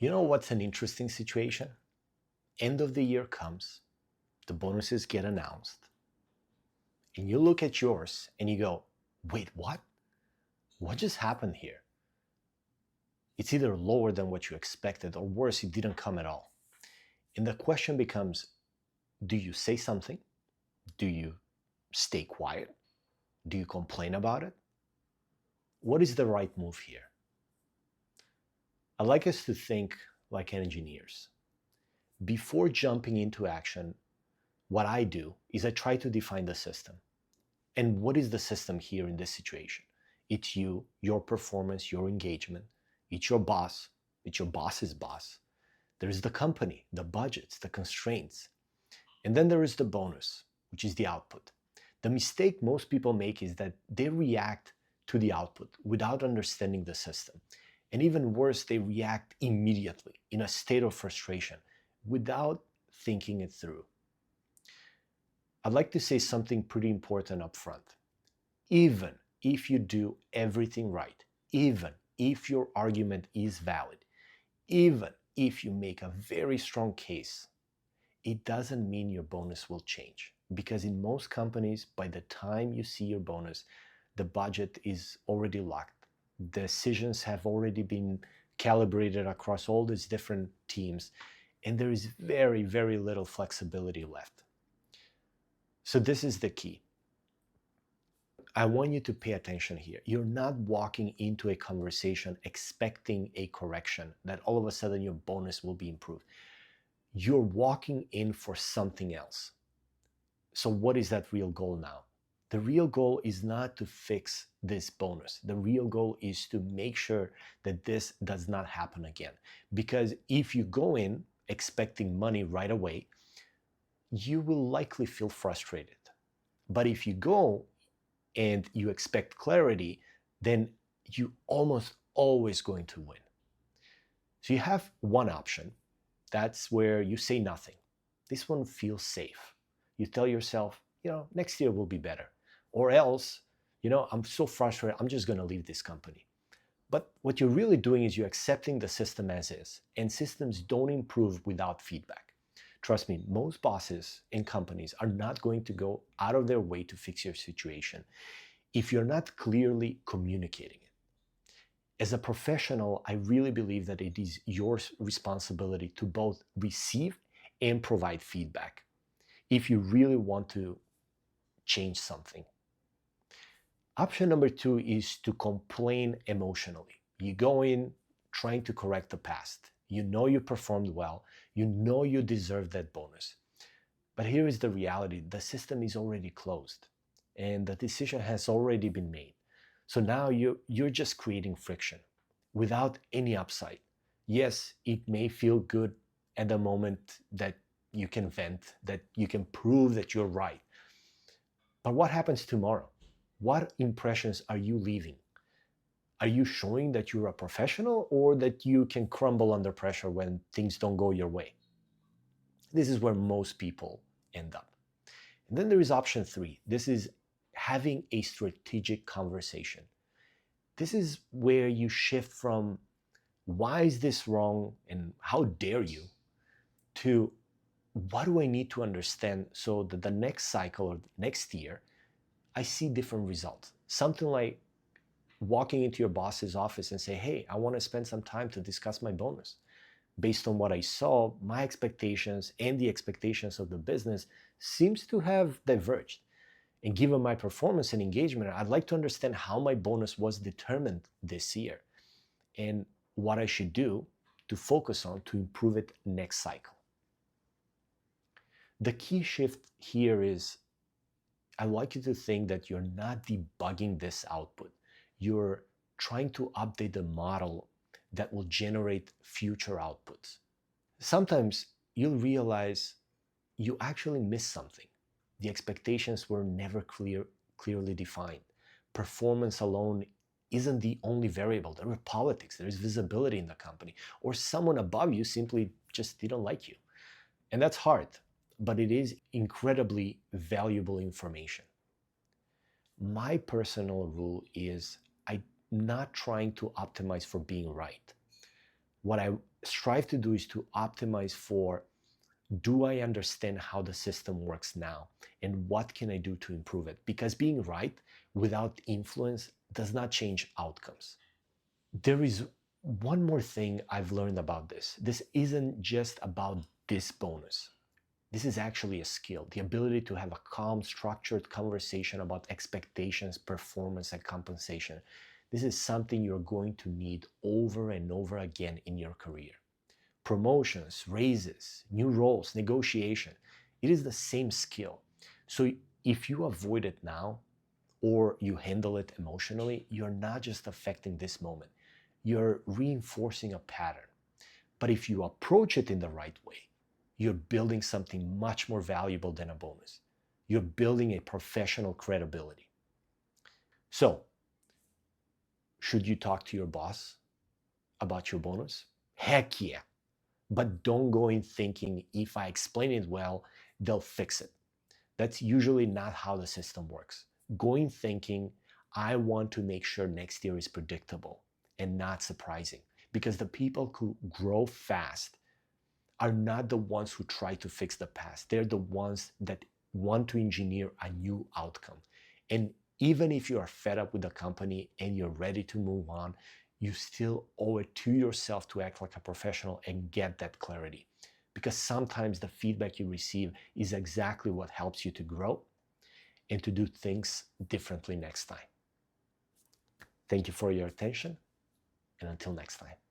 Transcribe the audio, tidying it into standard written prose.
You know what's an interesting situation? End of the year comes, the bonuses get announced, and you look at yours and you go, wait, what? What just happened here? It's either lower than what you expected, or worse, it didn't come at all. And the question becomes, do you say something? Do you stay quiet? Do you complain about it? What is the right move here? I'd like us to think like engineers. Before jumping into action, what I do is I try to define the system. And what is the system here in this situation? It's you, your performance, your engagement. It's your boss. It's your boss's boss. There is the company, the budgets, the constraints. And then there is the bonus, which is the output. The mistake most people make is that they react to the output without understanding the system. And even worse, they react immediately in a state of frustration without thinking it through. I'd like to say something pretty important up front. Even if you do everything right, even if your argument is valid, even if you make a very strong case, it doesn't mean your bonus will change. Because in most companies, by the time you see your bonus, the budget is already locked. Decisions have already been calibrated across all these different teams, and there is very, very little flexibility left. So this is the key. I want you to pay attention here. You're not walking into a conversation expecting a correction, that all of a sudden your bonus will be improved. You're walking in for something else. So what is that real goal now? The real goal is not to fix this bonus. The real goal is to make sure that this does not happen again. Because if you go in expecting money right away, you will likely feel frustrated. But if you go and you expect clarity, then you're almost always going to win. So you have one option. That's where you say nothing. This one feels safe. You tell yourself, next year will be better. Or else, I'm so frustrated, I'm just going to leave this company. But what you're really doing is you're accepting the system as is. And systems don't improve without feedback. Trust me, most bosses and companies are not going to go out of their way to fix your situation if you're not clearly communicating it. As a professional, I really believe that it is your responsibility to both receive and provide feedback if you really want to change something. Option number 2 is to complain emotionally. You go in trying to correct the past. You know you performed well. You know you deserve that bonus. But here is the reality. The system is already closed and the decision has already been made. So now you're just creating friction without any upside. Yes, it may feel good at the moment that you can vent, that you can prove that you're right. But what happens tomorrow? What impressions are you leaving? Are you showing that you're a professional or that you can crumble under pressure when things don't go your way? This is where most people end up. And then there is option 3. This is having a strategic conversation. This is where you shift from why is this wrong and how dare you to what do I need to understand so that the next cycle or next year I see different results. Something like walking into your boss's office and say, hey, I want to spend some time to discuss my bonus. Based on what I saw, my expectations and the expectations of the business seems to have diverged. And given my performance and engagement, I'd like to understand how my bonus was determined this year and what I should do to focus on to improve it next cycle. The key shift here is I like you to think that you're not debugging this output. You're trying to update the model that will generate future outputs. Sometimes you'll realize you actually missed something. The expectations were never clearly defined. Performance alone isn't the only variable. There are politics, there is visibility in the company, or someone above you simply just didn't like you. And that's hard, but it is incredibly valuable information. My personal rule is I'm not trying to optimize for being right. What I strive to do is to optimize for, do I understand how the system works now? And what can I do to improve it? Because being right without influence does not change outcomes. There is one more thing I've learned about this. This isn't just about this bonus. This is actually a skill, the ability to have a calm, structured conversation about expectations, performance, and compensation. This is something you're going to need over and over again in your career. Promotions, raises, new roles, negotiation, it is the same skill. So if you avoid it now or you handle it emotionally, you're not just affecting this moment, you're reinforcing a pattern. But if you approach it in the right way, you're building something much more valuable than a bonus. You're building a professional credibility. So, should you talk to your boss about your bonus? Heck yeah. But don't go in thinking if I explain it well, they'll fix it. That's usually not how the system works. Go in thinking, I want to make sure next year is predictable and not surprising. Because the people who grow fast are not the ones who try to fix the past. They're the ones that want to engineer a new outcome. And even if you are fed up with the company and you're ready to move on, you still owe it to yourself to act like a professional and get that clarity. Because sometimes the feedback you receive is exactly what helps you to grow and to do things differently next time. Thank you for your attention, and until next time.